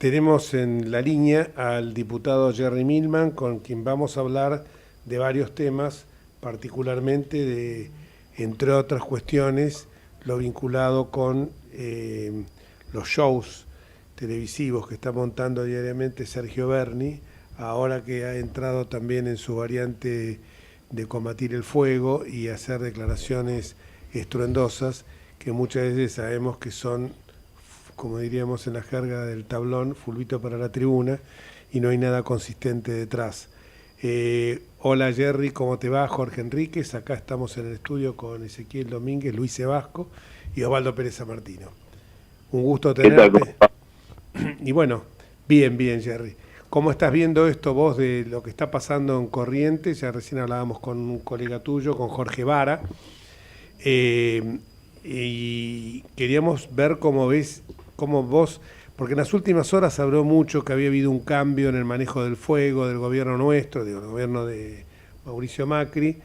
Tenemos en la línea al diputado Jerry Milman, con quien vamos a hablar de varios temas, particularmente de, entre otras cuestiones, lo vinculado con los shows televisivos que está montando diariamente Sergio Berni, ahora que ha entrado también en su variante de combatir el fuego y hacer declaraciones estruendosas que muchas veces sabemos que son, como diríamos en la jerga del tablón, fulbito para la tribuna, y no hay nada consistente detrás. Hola Jerry, ¿cómo te va? Jorge Enríquez, acá estamos en el estudio con Ezequiel Domínguez, Luis Sebasco y Osvaldo Pérez Sammartino. Un gusto tenerte. Y bueno, bien, Jerry. ¿Cómo estás viendo esto vos de lo que está pasando en Corrientes? Ya recién hablábamos con un colega tuyo, con Jorge Vara, y queríamos ver cómo ves, cómo vos, porque en las últimas horas se habló mucho que había habido un cambio en el manejo del fuego del gobierno nuestro, del gobierno de Mauricio Macri,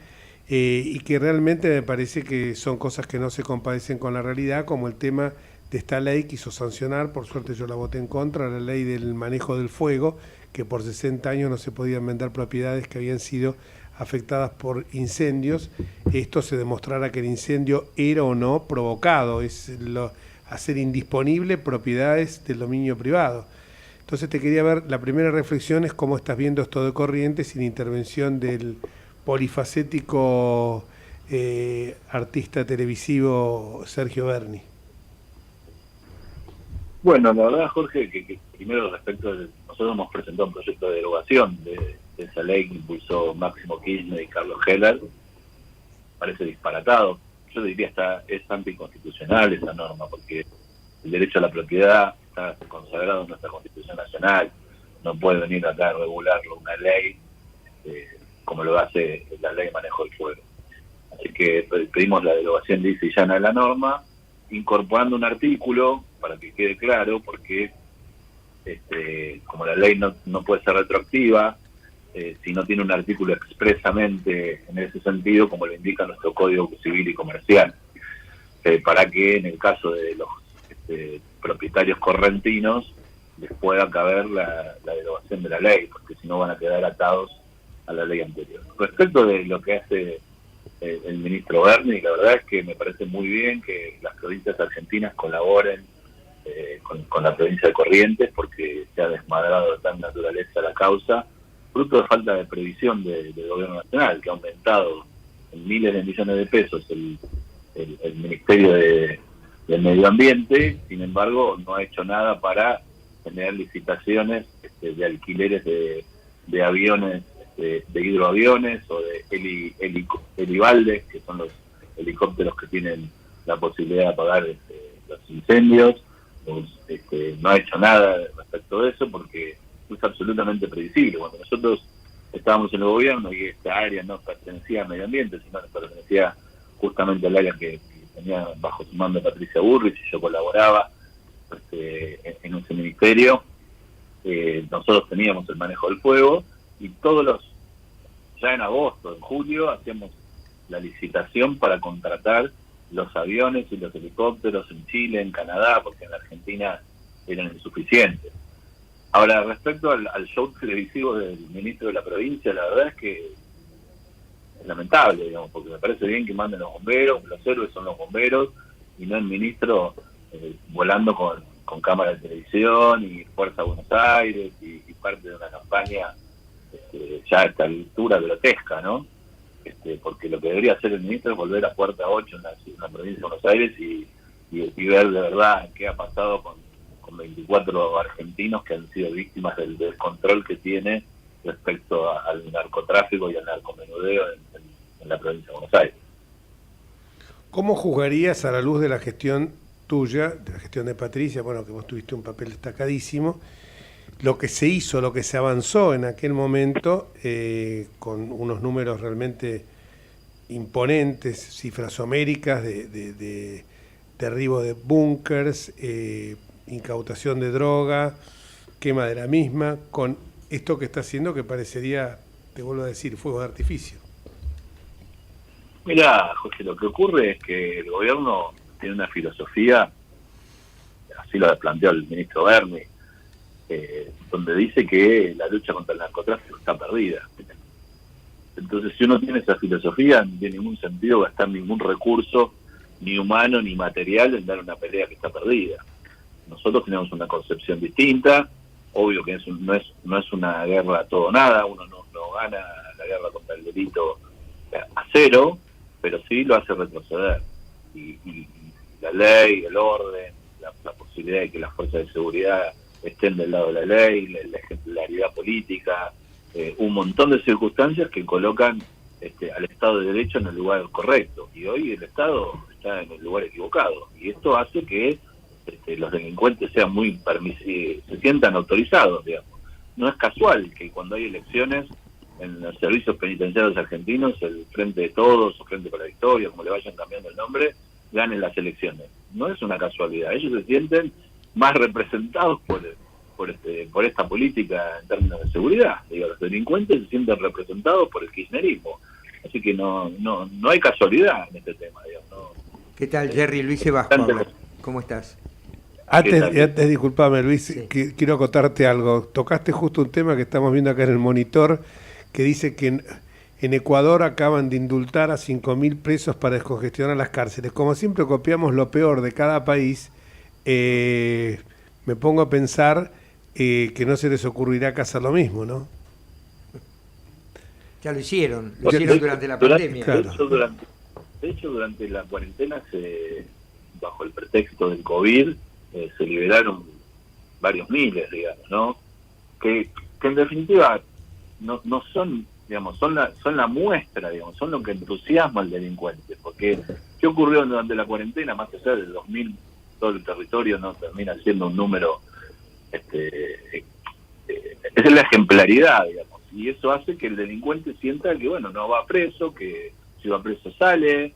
y que realmente me parece que son cosas que no se compadecen con la realidad, como el tema de esta ley que hizo sancionar, por suerte yo la voté en contra, la ley del manejo del fuego, que por 60 años no se podían vender propiedades que habían sido afectadas por incendios. Esto se demostrara que el incendio era o no provocado, hacer indisponible propiedades del dominio privado. Entonces te quería ver, la primera reflexión es cómo estás viendo esto de Corrientes sin intervención del polifacético artista televisivo Sergio Berni. Bueno, la verdad, Jorge, que primero respecto de, nosotros hemos presentado un proyecto de derogación de esa ley que impulsó Máximo Kirchner y Carlos Heller. Parece disparatado. Yo diría es anticonstitucional esa norma, porque el derecho a la propiedad está consagrado en nuestra Constitución Nacional. No puede venir acá a regularlo una ley como lo hace la ley de manejo del fuego. Así que pedimos la derogación lisa y llana de la norma, incorporando un artículo para que quede claro, porque como la ley no puede ser retroactiva, si no tiene un artículo expresamente en ese sentido, como lo indica nuestro Código Civil y Comercial, para que en el caso de los propietarios correntinos les pueda caber la derogación de la ley, porque si no van a quedar atados a la ley anterior. Respecto de lo que hace el ministro Berni, la verdad es que me parece muy bien que las provincias argentinas colaboren con la provincia de Corrientes, porque se ha desmadrado de tal naturaleza la causa, fruto de falta de previsión del gobierno nacional, que ha aumentado en miles de millones de pesos el Ministerio de Medio Ambiente. Sin embargo, no ha hecho nada para generar licitaciones de alquileres de aviones, de hidroaviones o de helibaldes, que son los helicópteros que tienen la posibilidad de apagar los incendios. No ha hecho nada respecto de eso, porque es absolutamente previsible. Cuando nosotros estábamos en el gobierno y esta área no pertenecía a medio ambiente, sino que pertenecía justamente al área que tenía bajo su mando Patricia Burrich, y yo colaboraba en ese ministerio, nosotros teníamos el manejo del fuego, y ya en agosto, en julio, hacíamos la licitación para contratar los aviones y los helicópteros en Chile, en Canadá, porque en la Argentina eran insuficientes. Ahora, respecto al show televisivo del ministro de la provincia, la verdad es que es lamentable, digamos, porque me parece bien que manden los bomberos, los héroes son los bomberos, y no el ministro volando con cámara de televisión y Fuerza Buenos Aires y parte de una campaña ya a esta altura grotesca, ¿no? Porque lo que debería hacer el ministro es volver a Puerta 8 en la provincia de Buenos Aires y ver de verdad qué ha pasado con 24 argentinos que han sido víctimas del descontrol que tiene respecto al narcotráfico y al narcomenudeo en la provincia de Buenos Aires. ¿Cómo juzgarías, a la luz de la gestión tuya, de la gestión de Patricia, bueno, que vos tuviste un papel destacadísimo, lo que se hizo, lo que se avanzó en aquel momento, con unos números realmente imponentes, cifras homéricas de derribo de búnkers, incautación de droga, quema de la misma, con esto que está haciendo que parecería, te vuelvo a decir, fuego de artificio? Mira, José, lo que ocurre es que el gobierno tiene una filosofía, así lo planteó el ministro Berni, donde dice que la lucha contra el narcotráfico está perdida. Entonces, si uno tiene esa filosofía, no tiene ningún sentido gastar ningún recurso, ni humano ni material, en dar una pelea que está perdida. Nosotros tenemos una concepción distinta. Obvio que no es una guerra a todo o nada, uno no gana la guerra contra el delito a cero, pero sí lo hace retroceder. Y la ley, el orden, la posibilidad de que las fuerzas de seguridad estén del lado de la ley, la ejemplaridad política, un montón de circunstancias que colocan al Estado de Derecho en el lugar correcto. Y hoy el Estado está en el lugar equivocado. Y esto hace que los delincuentes sean muy se sientan autorizados, digamos. No es casual que cuando hay elecciones en los servicios penitenciarios argentinos, el Frente de Todos o Frente para la Victoria, como le vayan cambiando el nombre, ganen las elecciones. No es una casualidad. Ellos se sienten más representados por esta política en términos de seguridad. Digo, los delincuentes se sienten representados por el kirchnerismo. Así que no hay casualidad en este tema, digamos. No. ¿Qué tal, Jerry? Luis Sebasco, ¿cómo estás? Antes, disculpame, Luis, Sí. quiero acotarte algo. Tocaste justo un tema que estamos viendo acá en el monitor, que dice que en Ecuador acaban de indultar a 5.000 presos para descongestionar las cárceles. Como siempre copiamos lo peor de cada país, me pongo a pensar que no se les ocurrirá acá hacer lo mismo, ¿no? Ya lo hicieron durante la pandemia. Claro. De hecho, durante la cuarentena, bajo el pretexto del COVID, se liberaron varios miles, digamos, ¿no? Que en definitiva no son, digamos, son la muestra, digamos, son lo que entusiasma al delincuente. Porque ¿qué ocurrió durante la cuarentena? Más allá de 2.000, todo el territorio no termina siendo un número, es la ejemplaridad, digamos, y eso hace que el delincuente sienta que, bueno, no va preso, que si va preso sale,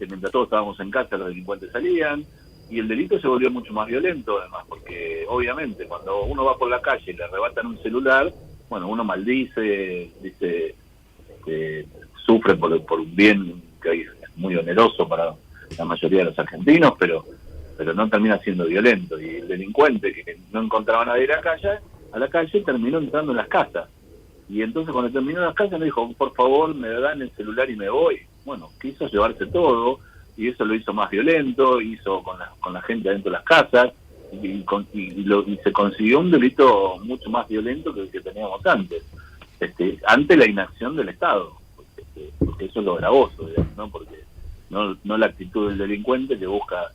mientras todos estábamos en casa los delincuentes salían, y el delito se volvió mucho más violento además, porque obviamente cuando uno va por la calle y le arrebatan un celular, bueno, uno maldice, dice, sufre por un bien que es muy oneroso para la mayoría de los argentinos, pero no termina siendo violento. Y el delincuente que no encontraba nadie a la calle terminó entrando en las casas. Y entonces cuando terminó en las casas me dijo, por favor, me dan el celular y me voy. Bueno, quiso llevarse todo, y eso lo hizo más violento, hizo con la gente adentro de las casas, y se consiguió un delito mucho más violento que el que teníamos antes, ante la inacción del Estado, porque eso es lo gravoso, digamos, ¿no? Porque no la actitud del delincuente que busca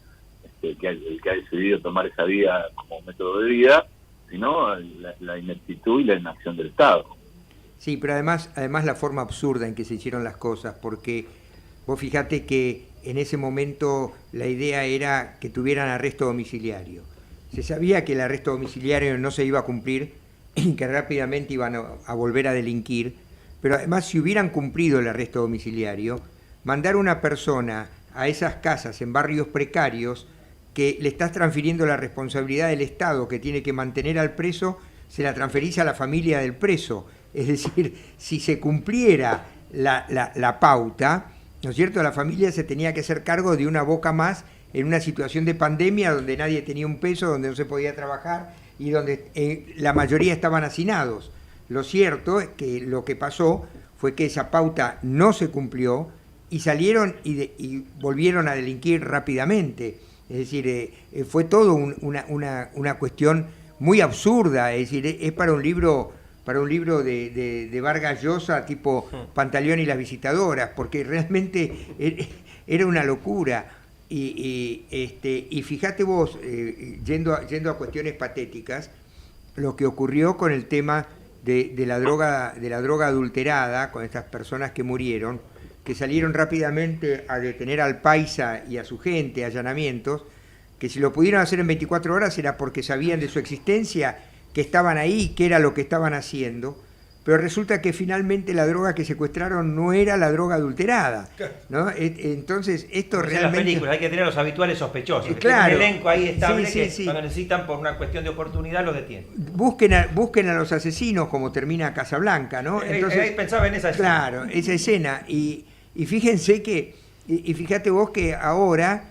el que ha decidido tomar esa vía como método de vida, sino la ineptitud y la inacción del Estado. Sí, pero además la forma absurda en que se hicieron las cosas, porque vos fijate que en ese momento la idea era que tuvieran arresto domiciliario. Se sabía que el arresto domiciliario no se iba a cumplir y que rápidamente iban a volver a delinquir, pero además si hubieran cumplido el arresto domiciliario, mandar una persona a esas casas en barrios precarios que le estás transfiriendo la responsabilidad del Estado que tiene que mantener al preso, se la transferís a la familia del preso. Es decir, si se cumpliera la pauta, ¿no es cierto?, la familia se tenía que hacer cargo de una boca más en una situación de pandemia donde nadie tenía un peso, donde no se podía trabajar y donde la mayoría estaban hacinados. Lo cierto es que lo que pasó fue que esa pauta no se cumplió y salieron y volvieron a delinquir rápidamente. Es decir, fue todo una cuestión muy absurda. Es decir, es para un libro de Vargas Llosa, tipo Pantaleón y las visitadoras, porque realmente era una locura. Y fíjate vos, yendo a cuestiones patéticas, lo que ocurrió con el tema de la droga adulterada, con estas personas que murieron, que salieron rápidamente a detener al paisa y a su gente, allanamientos, que si lo pudieron hacer en 24 horas era porque sabían de su existencia, que estaban ahí, que era lo que estaban haciendo, pero resulta que finalmente la droga que secuestraron no era la droga adulterada, ¿no? Entonces, esto realmente... realmente... En las películas hay que tener a los habituales sospechosos, que claro, tienen un elenco ahí estable sí. cuando necesitan por una cuestión de oportunidad los detienen. Busquen a los asesinos, como termina Casablanca, ¿no? Entonces, pensaba en esa escena. Claro, esa escena. Y fíjense que, y fíjate vos que ahora,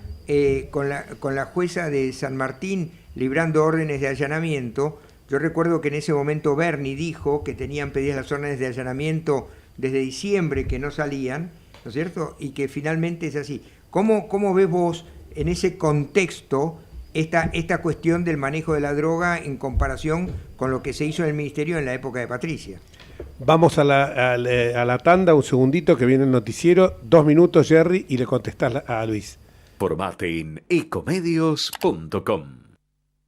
con la jueza de San Martín librando órdenes de allanamiento, Yo recuerdo que en ese momento Bernie dijo que tenían pedidas las órdenes de allanamiento desde diciembre que no salían, ¿no es cierto? Y que finalmente es así. ¿Cómo ves vos en ese contexto esta cuestión del manejo de la droga en comparación con lo que se hizo en el Ministerio en la época de Patricia? Vamos a la tanda, un segundito que viene el noticiero, 2 minutos, Jerry, y le contestás a Luis. Formate en ecomedios.com.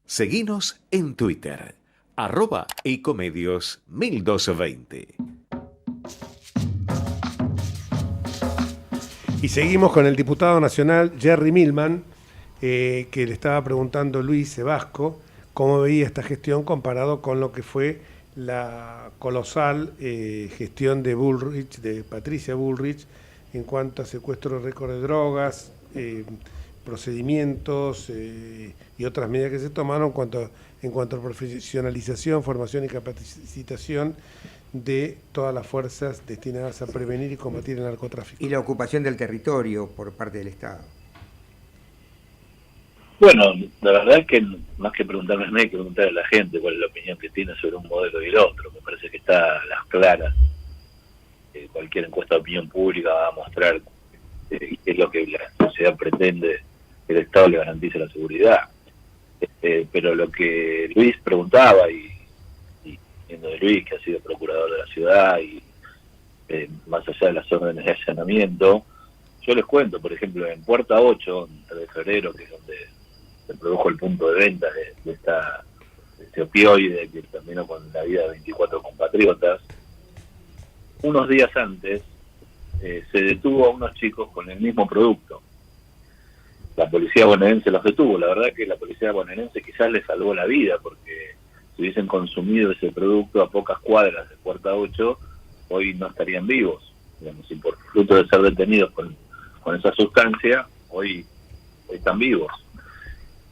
Seguinos en Twitter, @ecomedios1220. Y seguimos con el diputado nacional Jerry Milman, que le estaba preguntando Luis Sebasco cómo veía esta gestión comparado con lo que fue la colosal gestión de Bullrich, de Patricia Bullrich, en cuanto a secuestro récord de drogas, procedimientos y otras medidas que se tomaron en cuanto a profesionalización, formación y capacitación de todas las fuerzas destinadas a prevenir y combatir el narcotráfico. Y la ocupación del territorio por parte del Estado. Bueno, la verdad es que más que preguntarme a mí, hay que preguntarle a la gente cuál es la opinión que tiene sobre un modelo y el otro. Me parece que está a las claras. Cualquier encuesta de opinión pública va a mostrar qué es lo que la sociedad pretende que el Estado le garantice la seguridad. Pero lo que Luis preguntaba, y viendo de Luis, que ha sido procurador de la ciudad, y más allá de las órdenes de allanamiento, yo les cuento, por ejemplo, en Puerta 8, el 3 de febrero, que es donde se produjo el punto de venta de este opioide que terminó con la vida de 24 compatriotas, unos días antes se detuvo a unos chicos con el mismo producto. La policía bonaerense los detuvo. La verdad que la policía bonaerense quizás les salvó la vida, porque si hubiesen consumido ese producto a pocas cuadras de Puerta 8, hoy no estarían vivos. Digamos, y por fruto de ser detenidos con esa sustancia, hoy están vivos.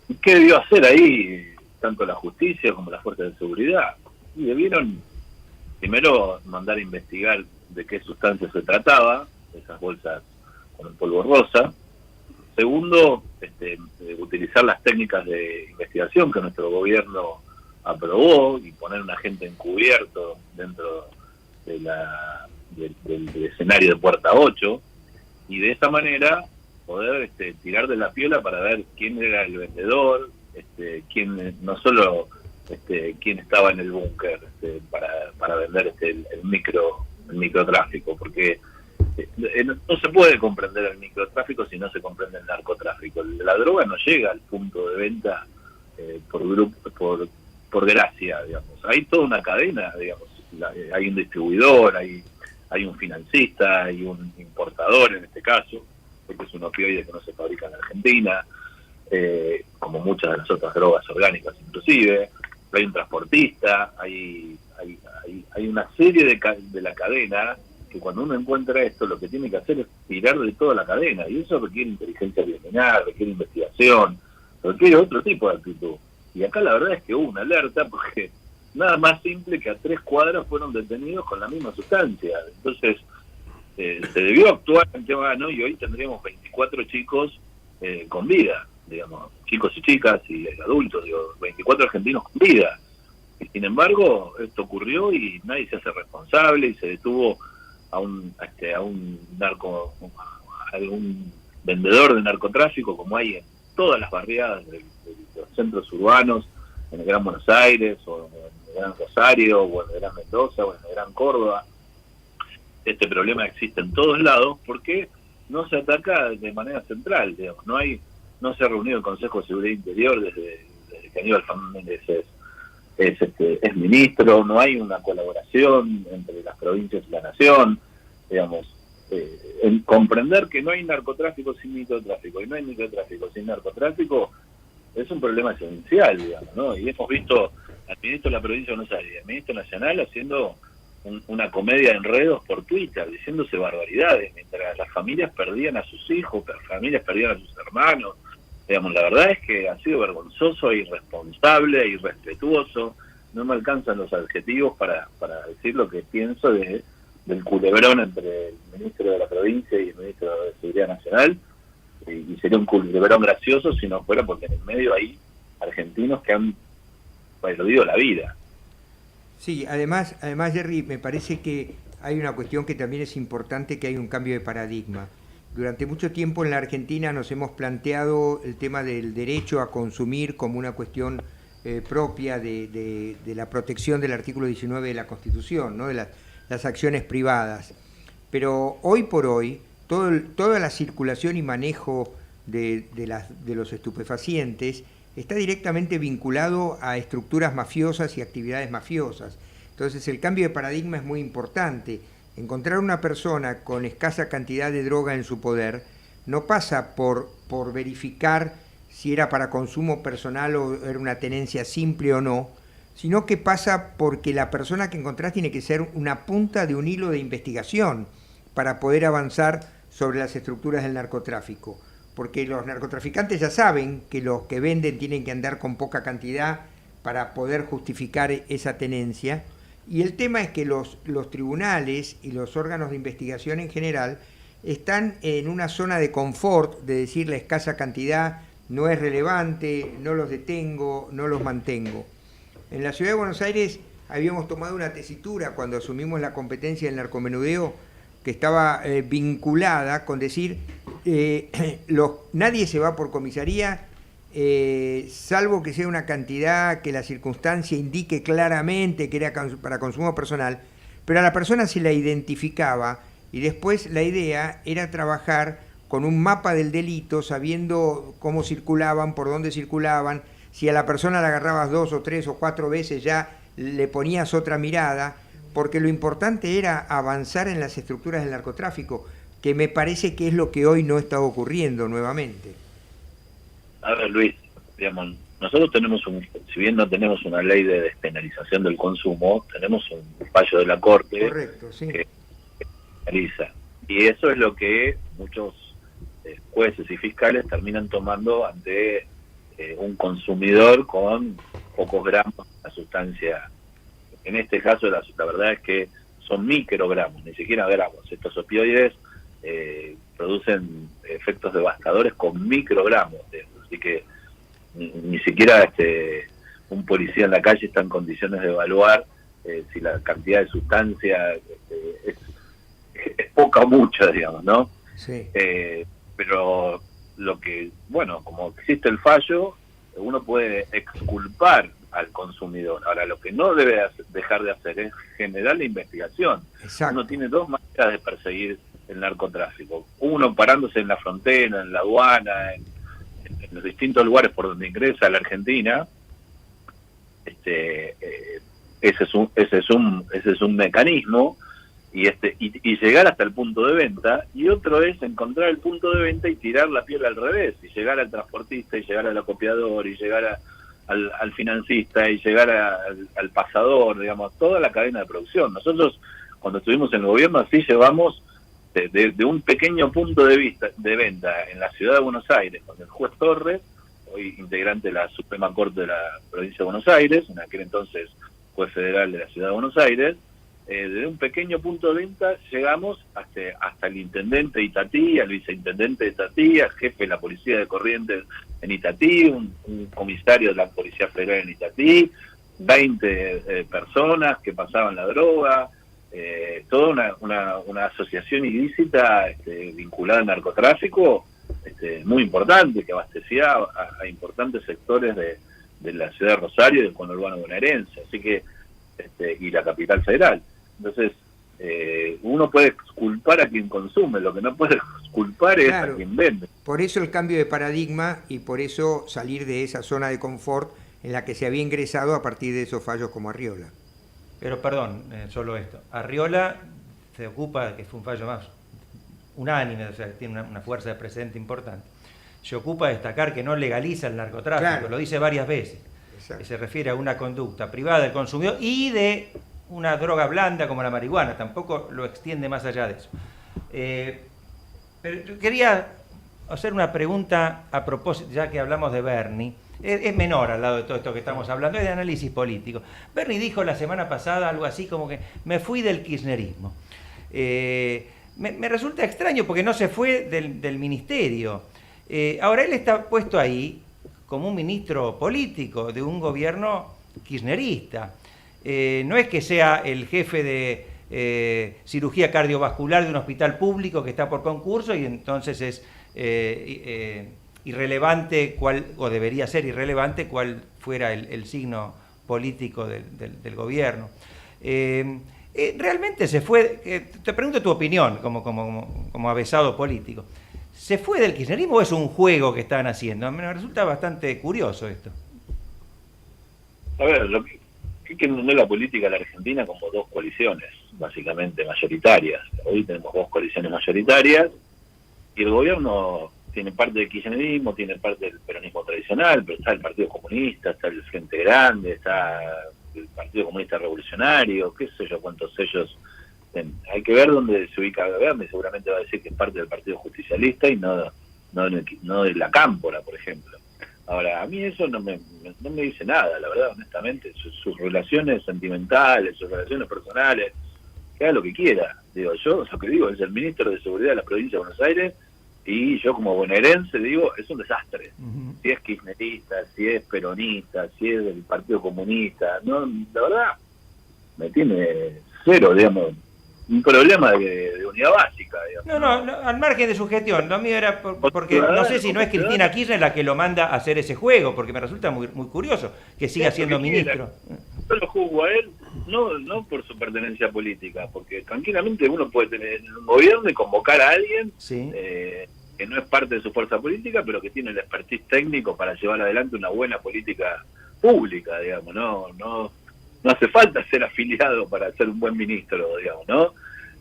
¿Y qué debió hacer ahí tanto la justicia como las fuerzas de seguridad? Y debieron primero mandar a investigar de qué sustancia se trataba, esas bolsas con el polvo rosa. Segundo, utilizar las técnicas de investigación que nuestro gobierno aprobó y poner un agente encubierto dentro del escenario de Puerta 8, y de esa manera poder tirar de la piola para ver quién era el vendedor, quién no solo quién estaba en el búnker para vender el microtráfico, porque no se puede comprender el microtráfico si no se comprende el narcotráfico. La droga no llega al punto de venta por gracia, digamos. Hay toda una cadena, digamos. Hay un distribuidor, hay un financista, hay un importador en este caso, porque es un opioide que no se fabrica en Argentina, como muchas de las otras drogas orgánicas inclusive. Hay un transportista, hay una serie de la cadena, que cuando uno encuentra esto, lo que tiene que hacer es tirar de toda la cadena, y eso requiere inteligencia criminal, requiere investigación, requiere otro tipo de actitud. Y acá la verdad es que hubo una alerta, porque nada más simple que a 3 cuadras fueron detenidos con la misma sustancia. Entonces, se debió actuar en tema, ¿no? Y hoy tendríamos 24 chicos con vida, digamos, chicos y chicas y adultos, 24 argentinos con vida. Y sin embargo, esto ocurrió y nadie se hace responsable, y se detuvo a un vendedor de narcotráfico, como hay en todas las barriadas de los centros urbanos, en el Gran Buenos Aires, o en el Gran Rosario, o en el Gran Mendoza, o en el Gran Córdoba. Este problema existe en todos lados porque no se ataca de manera central, digamos. No se ha reunido el Consejo de Seguridad Interior desde que Aníbal Fernández es ministro. No hay una colaboración entre las provincias y la nación, digamos. En comprender que no hay narcotráfico sin microtráfico, y no hay microtráfico sin narcotráfico, es un problema esencial, digamos, ¿no? Y hemos visto al ministro de la provincia de Buenos Aires y al ministro nacional haciendo una comedia de enredos por Twitter, diciéndose barbaridades, mientras las familias perdían a sus hijos, las familias perdían a sus hermanos. Digamos, la verdad es que ha sido vergonzoso, irresponsable e irrespetuoso. No me alcanzan los adjetivos para decir lo que pienso del culebrón entre el ministro de la provincia y el ministro de Seguridad Nacional, y sería un culebrón gracioso si no fuera porque en el medio hay argentinos que han perdido la vida. Sí, además, Jerry, me parece que hay una cuestión que también es importante, que hay un cambio de paradigma. Durante mucho tiempo en la Argentina nos hemos planteado el tema del derecho a consumir como una cuestión propia de la protección del artículo 19 de la Constitución, ¿no? De las acciones privadas. Pero hoy por hoy, toda la circulación y manejo de los estupefacientes está directamente vinculado a estructuras mafiosas y actividades mafiosas. Entonces el cambio de paradigma es muy importante. Encontrar una persona con escasa cantidad de droga en su poder no pasa por verificar si era para consumo personal o era una tenencia simple o no, sino que pasa porque la persona que encontrás tiene que ser una punta de un hilo de investigación para poder avanzar sobre las estructuras del narcotráfico. Porque los narcotraficantes ya saben que los que venden tienen que andar con poca cantidad para poder justificar esa tenencia. Y el tema es que los tribunales y los órganos de investigación en general están en una zona de confort, de decir la escasa cantidad no es relevante, no los detengo, no los mantengo. En la Ciudad de Buenos Aires habíamos tomado una tesitura cuando asumimos la competencia del narcomenudeo que estaba vinculada con decir nadie se va por comisaría salvo que sea una cantidad que la circunstancia indique claramente que era para consumo personal, pero a la persona se la identificaba y después la idea era trabajar con un mapa del delito, sabiendo cómo circulaban, por dónde circulaban, si a la persona la agarrabas 2 o 3 o 4 veces ya le ponías otra mirada, porque lo importante era avanzar en las estructuras del narcotráfico, que me parece que es lo que hoy no está ocurriendo nuevamente. A ver, Luis, digamos, nosotros tenemos si bien no tenemos una ley de despenalización del consumo, tenemos un fallo de la Corte. Correcto, sí. Que penaliza. Y eso es lo que muchos jueces y fiscales terminan tomando ante un consumidor con pocos gramos de la sustancia. En este caso, la verdad es que son microgramos, ni siquiera gramos. Estos opioides producen efectos devastadores con microgramos. Así que ni siquiera un policía en la calle está en condiciones de evaluar si la cantidad de sustancia es poca o mucha, digamos, ¿no? Sí. Pero lo que, bueno, como existe el fallo, uno puede exculpar al consumidor. Ahora, lo que no debe dejar de hacer es generar la investigación. Exacto. Uno tiene dos maneras de perseguir el narcotráfico. Uno parándose en la frontera, en la aduana, en los distintos lugares por donde ingresa a la Argentina. Ese es un mecanismo, y llegar hasta el punto de venta, y otro es encontrar el punto de venta y tirar la piel al revés, y llegar al transportista, y llegar al acopiador, y llegar al financista, y llegar al pasador, digamos, toda la cadena de producción. Nosotros, cuando estuvimos en el gobierno, así llevamos de un pequeño punto de venta en la ciudad de Buenos Aires, con el juez Torres, hoy integrante de la Suprema Corte de la provincia de Buenos Aires, en aquel entonces juez federal de la ciudad de Buenos Aires. Desde un pequeño punto de venta llegamos hasta el intendente de Itatí, al viceintendente de Itatí, al jefe de la policía de Corrientes en Itatí, un comisario de la Policía Federal en Itatí, 20 personas que pasaban la droga, toda una asociación ilícita vinculada al narcotráfico muy importante, que abastecía a importantes sectores de la ciudad de Rosario y del conurbano bonaerense, así que y la capital federal. Entonces, uno puede exculpar a quien consume, lo que no puede exculpar es a quien vende. Por eso el cambio de paradigma y por eso salir de esa zona de confort en la que se había ingresado a partir de esos fallos como Arriola. Pero perdón, solo esto. Arriola se ocupa, que fue un fallo más unánime, o sea, tiene una fuerza de precedente importante, se ocupa de destacar que no legaliza el narcotráfico, claro. Lo dice varias veces. Exacto. Que se refiere a una conducta privada del consumidor y de una droga blanda como la marihuana, tampoco lo extiende más allá de eso. Pero yo quería hacer una pregunta a propósito, ya que hablamos de Bernie, es menor al lado de todo esto que estamos hablando, es de análisis político. Bernie dijo la semana pasada algo así como que me fui del kirchnerismo. Me resulta extraño porque no se fue del ministerio. Ahora él está puesto ahí como un ministro político de un gobierno kirchnerista. No es que sea el jefe de cirugía cardiovascular de un hospital público que está por concurso y entonces es irrelevante o debería ser irrelevante cuál fuera el signo político del gobierno. Realmente se fue, te pregunto tu opinión como avesado político, ¿se fue del kirchnerismo o es un juego que están haciendo? Me resulta bastante curioso esto. A ver, hay que entender la política de la Argentina como dos coaliciones, básicamente mayoritarias. Hoy tenemos dos coaliciones mayoritarias y el gobierno tiene parte del kirchnerismo, tiene parte del peronismo tradicional, pero está el Partido Comunista, está el Frente Grande, está el Partido Comunista Revolucionario, qué sé yo cuántos sellos. Hay que ver dónde se ubica Verde, seguramente va a decir que es parte del Partido Justicialista y no de la Cámpora, por ejemplo. Ahora, a mí eso no me dice nada, la verdad, honestamente. Sus relaciones sentimentales, sus relaciones personales, que haga lo que quiera. Digo, yo lo que digo es el ministro de Seguridad de la provincia de Buenos Aires y yo como bonaerense digo, es un desastre. Uh-huh. Si es kirchnerista, si es peronista, si es del Partido Comunista, no, la verdad, me tiene cero, digamos, un problema de unidad básica, digamos. No, al margen de su gestión, lo mío era porque no sé si no es Cristina Kirchner la que lo manda a hacer ese juego, porque me resulta muy, muy curioso que siga siendo ministro. Yo lo juzgo a él, no por su pertenencia política, porque tranquilamente uno puede tener un gobierno y convocar a alguien Sí. Que no es parte de su fuerza política, pero que tiene el expertise técnico para llevar adelante una buena política pública, digamos, no hace falta ser afiliado para ser un buen ministro, digamos, ¿no?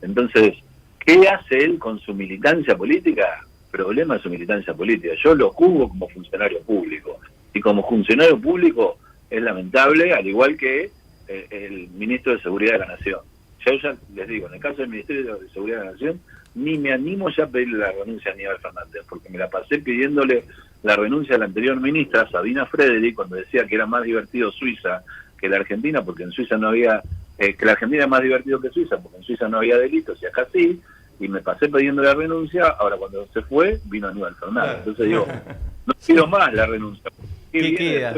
Entonces, ¿qué hace él con su militancia política? Problema de su militancia política. Yo lo juzgo como funcionario público. Y como funcionario público es lamentable, al igual que el ministro de Seguridad de la Nación. Yo ya les digo, en el caso del Ministerio de Seguridad de la Nación, ni me animo ya a pedirle la renuncia a Aníbal Fernández, porque me la pasé pidiéndole la renuncia a la anterior ministra, Sabina Frederick, cuando decía que era más divertido Suiza que la Argentina, porque en Suiza no había, que la Argentina es más divertido que Suiza, porque en Suiza no había delitos y acá sí, y me pasé pidiendo la renuncia. Ahora cuando se fue, vino Aníbal Fernández. Entonces digo, no pido más la renuncia. ¿Qué queda?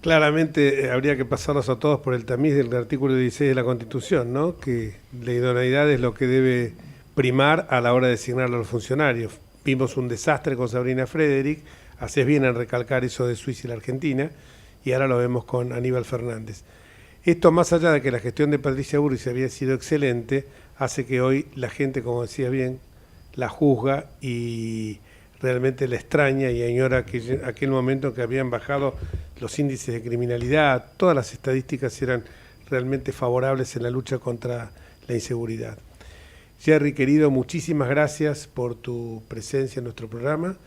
Claramente habría que pasarlos a todos por el tamiz del artículo 16 de la Constitución, ¿no? Que la idoneidad es lo que debe primar a la hora de designar a los funcionarios. Vimos un desastre con Sabrina Frederick, haces bien en recalcar eso de Suiza y la Argentina, y ahora lo vemos con Aníbal Fernández. Esto, más allá de que la gestión de Patricia Bullrich había sido excelente, hace que hoy la gente, como decías bien, la juzga y realmente la extraña y añora aquel momento en que habían bajado los índices de criminalidad. Todas las estadísticas eran realmente favorables en la lucha contra la inseguridad. Jerry, querido, muchísimas gracias por tu presencia en nuestro programa.